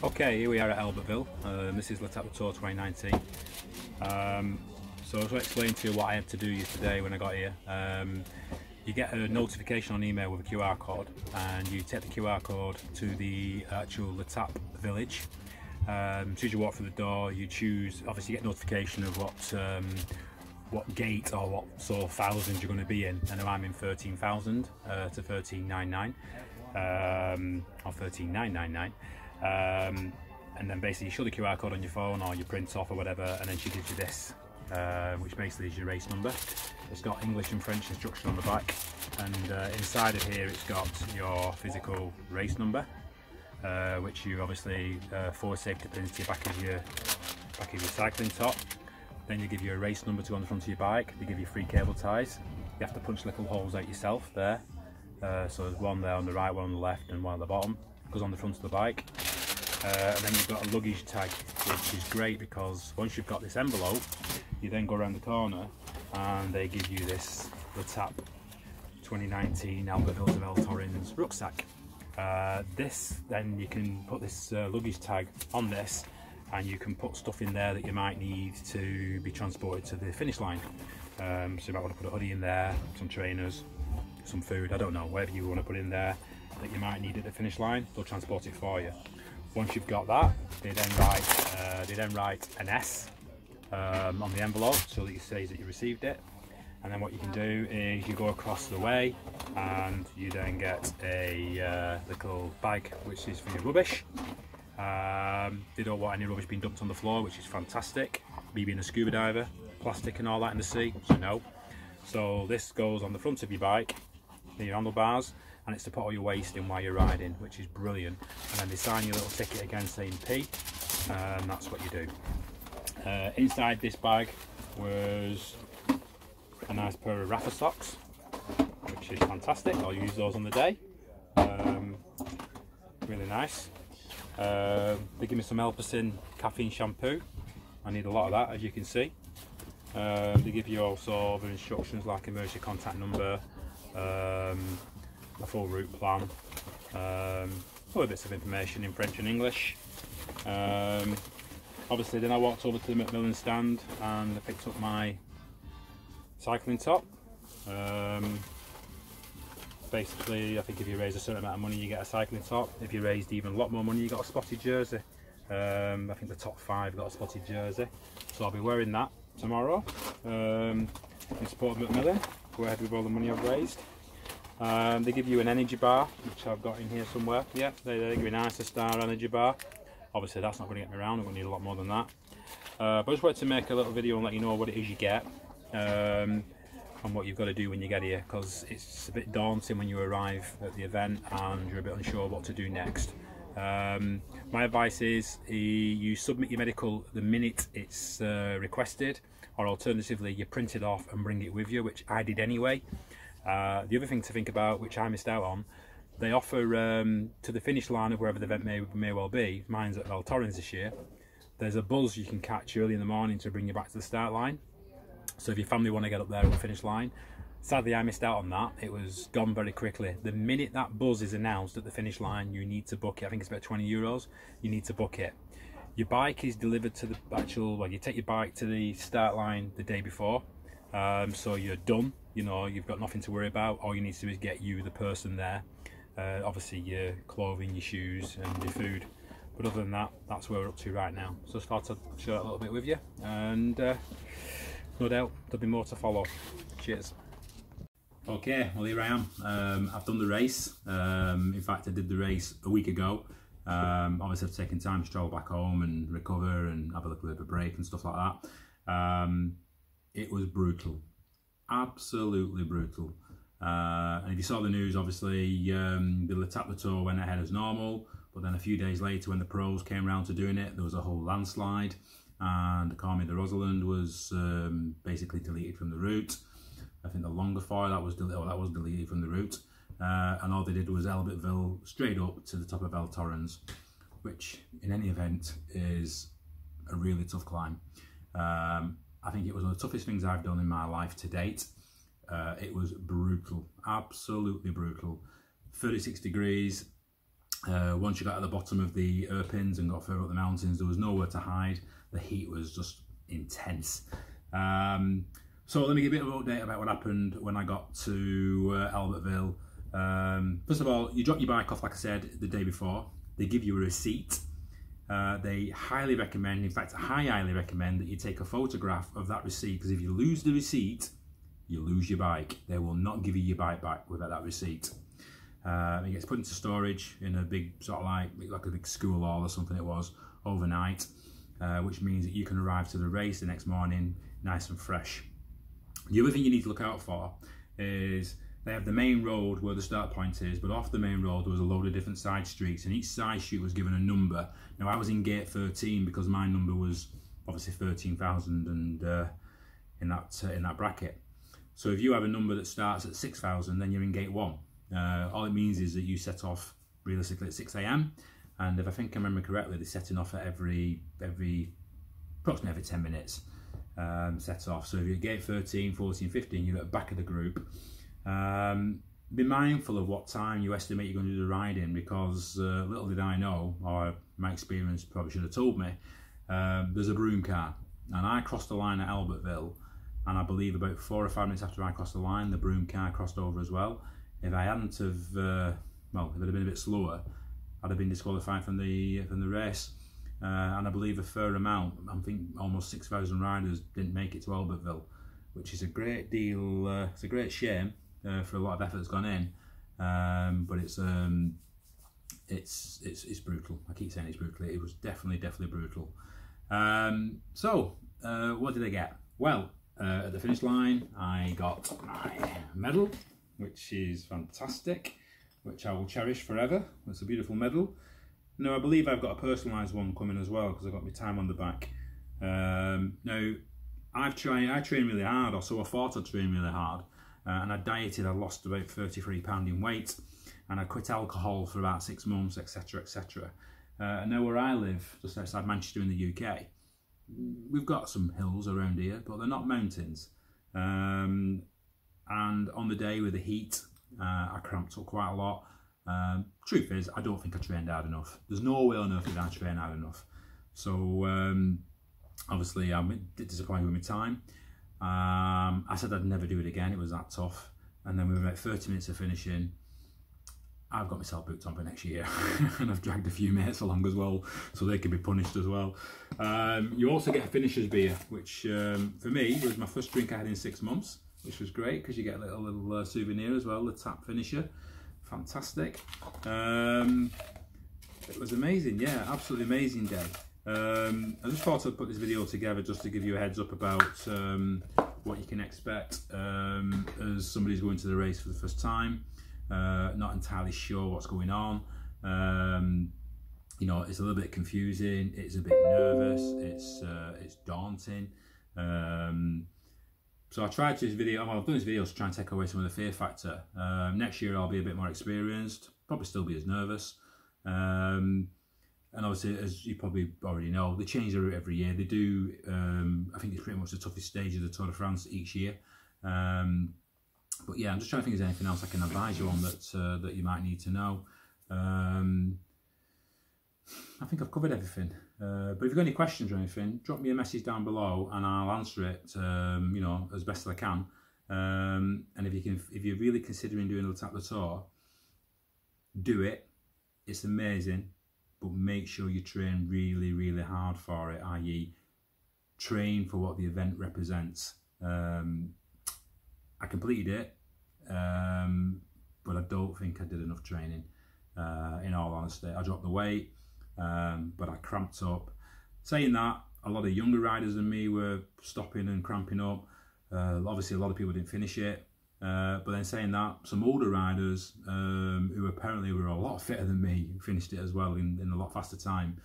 Okay, here we are at Albertville. This is Letape Du Tour 2019. So to explain to you what I had to do yesterday when I got here. You get a notification on email with a QR code, and you take the QR code to the actual Letape village. As soon as you walk through the door, you choose, obviously you get notification of what gate or what sort of thousands you're going to be in. And now I'm in 13,000 to 1399 or 13999. And then basically you show the QR code on your phone or you print off or whatever, and then she gives you this, which basically is your race number. It's got English and French instruction on the back, and inside of here it's got your physical race number, which you obviously forward safety pins to the back of your cycling top. Then you give you a race number to go on the front of your bike. They give you 3 cable ties. You have to punch little holes out yourself there. So there's one there on the right, one on the left, and one at the bottom. It goes on the front of the bike. And then you've got a luggage tag, which is great because once you've got this envelope, you then go around the corner and they give you this Letape 2019 Albertville of El Torrens rucksack. This, then you can put this luggage tag on this, and you can put stuff in there that you might need to be transported to the finish line. So you might want to put a hoodie in there, some trainers, some food, I don't know, whatever you want to put in there that you might need at the finish line, they'll transport it for you. Once you've got that, they then write an S on the envelope so that it says that you received it. And then what you can do is you go across the way and you then get a little bag which is for your rubbish. They don't want any rubbish being dumped on the floor, which is fantastic. Me being a scuba diver, plastic and all that in the sea, so no. So this goes on the front of your bike, near your handlebars, and it's to put all your waste in while you're riding, which is brilliant. And then they sign your little ticket again saying P, and that's what you do. Inside this bag was a nice pair of Rafa socks, which is fantastic. I'll use those on the day. Really nice. They give me some Elpersin caffeine shampoo. I need a lot of that, as you can see. They give you also other instructions like emergency contact number, a full route plan, other bits of information in French and English. Obviously then I walked over to the Macmillan stand and I picked up my cycling top. Basically, I think if you raise a certain amount of money you get a cycling top. If you raised even a lot more money you got a spotted jersey. I think the top 5 got a spotted jersey, so I'll be wearing that tomorrow in support of Macmillan. Go ahead with all the money I've raised. They give you an energy bar, which I've got in here somewhere. Yeah, they give you an Ice Star energy bar. Obviously that's not going to get me around, I'm going to need a lot more than that. But I just wanted to make a little video and let you know what it is you get, and what you've got to do when you get here, because it's a bit daunting when you arrive at the event and you're a bit unsure what to do next. My advice is you submit your medical the minute it's requested, or alternatively you print it off and bring it with you, which I did anyway. The other thing to think about, which I missed out on, they offer to the finish line of wherever the event may well be. Mine's at El Torrens this year. There's a buzz you can catch early in the morning to bring you back to the start line. So if your family want to get up there at the finish line, sadly I missed out on that. It was gone very quickly. The minute that buzz is announced at the finish line, you need to book it. I think it's about €20. You need to book it. Your bike is delivered to the actual, well, you take your bike to the start line the day before. So you're done, you know, you've got nothing to worry about. All you need to do is get you, the person, there. Obviously your clothing, your shoes and your food. But other than that, that's where we're up to right now. So I just thought I'd share a little bit with you, and no doubt there'll be more to follow. Cheers. Okay, well here I am. I've done the race. In fact I did the race a week ago. Obviously I've taken time to travel back home and recover and have a little bit of a break and stuff like that. It was brutal, absolutely brutal. And if you saw the news, obviously the Letape Du Tour went ahead as normal, but then a few days later when the pros came around to doing it, there was a whole landslide, and Call Me the Rosalind was basically deleted from the route. I think the longer foil that was deleted from the route, and all they did was Albertville straight up to the top of El Torrens, which in any event is a really tough climb. I think it was one of the toughest things I've done in my life to date. It was brutal, absolutely brutal. 36 degrees, Once you got at the bottom of the Erpins and got further up the mountains, there was nowhere to hide. The heat was just intense. So let me give you a bit of an update about what happened when I got to Albertville. First of all, you drop your bike off, like I said, the day before. They give you a receipt. They highly recommend, in fact, I highly recommend that you take a photograph of that receipt, because if you lose the receipt, you lose your bike. They will not give you your bike back without that receipt. It gets put into storage in a big, sort of like a big school hall or something it was, overnight, which means that you can arrive to the race the next morning nice and fresh. The other thing you need to look out for is they have the main road where the start point is, but off the main road there was a load of different side streets, and each side street was given a number. Now I was in gate 13 because my number was obviously 13,000 and in that bracket. So if you have a number that starts at 6,000, then you're in gate 1. All it means is that you set off realistically at 6 AM, and if I think I remember correctly, they're setting off at approximately every 10 minutes. Set off. So if you're at gate 13, 14, 15, you're at the back of the group. Be mindful of what time you estimate you're going to do the riding, because little did I know, or my experience probably should have told me, there's a broom car, and I crossed the line at Albertville, and I believe about 4 or 5 minutes after I crossed the line, the broom car crossed over as well. If I hadn't have, well, if it had been a bit slower, I'd have been disqualified from the race. And I believe a fair amount, I think almost 6,000 riders didn't make it to Albertville, which is a great deal. It's a great shame for a lot of effort that's gone in, but it's brutal. I keep saying it's brutal. It was definitely brutal. So what did I get? Well, at the finish line, I got my medal, which is fantastic, which I will cherish forever. It's a beautiful medal. No, I believe I've got a personalised one coming as well, because I've got my time on the back. Now, I train really hard, or so I thought I'd train really hard, and I dieted. I lost about 33 pounds in weight, and I quit alcohol for about 6 months, etc, etc. And now where I live, just outside Manchester in the UK, we've got some hills around here, but they're not mountains. And on the day with the heat, I cramped up quite a lot. Truth is, I don't think I trained hard enough. There's no way on earth did I train hard enough. So obviously I'm disappointed with my time. I said I'd never do it again. It was that tough. And then we were about 30 minutes of finishing. I've got myself booked on for next year, and I've dragged a few mates along as well, so they can be punished as well. You also get a finisher's beer, which for me was my first drink I had in 6 months, which was great because you get a little souvenir as well, the tap finisher. Fantastic. It was amazing, yeah, absolutely amazing day. I just thought I'd put this video together just to give you a heads up about what you can expect as somebody's going to the race for the first time. Not entirely sure what's going on. You know, it's a little bit confusing, it's a bit nervous, it's daunting. So I tried this video, well, I've done this video to try and take away some of the fear factor. Next year I'll be a bit more experienced, probably still be as nervous. And obviously, as you probably already know, they change the route every year. They do, I think it's pretty much the toughest stage of the Tour de France each year. But yeah, I'm just trying to think if there's anything else I can advise you on that that you might need to know. I think I've covered everything. But if you've got any questions or anything, drop me a message down below and I'll answer it, you know, as best as I can. And if you're really considering doing Letape Du Tour, do it. It's amazing, but make sure you train really, really hard for it. I.e., train for what the event represents. I completed it, but I don't think I did enough training. In all honesty, I dropped the weight, but I cramped up. Saying that, a lot of younger riders than me were stopping and cramping up. Obviously, a lot of people didn't finish it. But then saying that, some older riders who apparently were a lot fitter than me finished it as well in a lot faster time.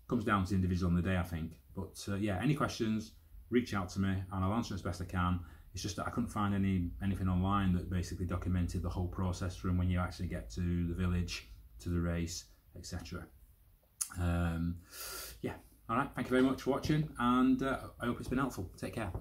Comes down to the individual on the day, I think. But yeah, any questions, reach out to me and I'll answer as best I can. It's just that I couldn't find anything online that basically documented the whole process from when you actually get to the village, to the race, etc. Yeah, all right, thank you very much for watching, and I hope it's been helpful. Take care.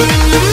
Bye.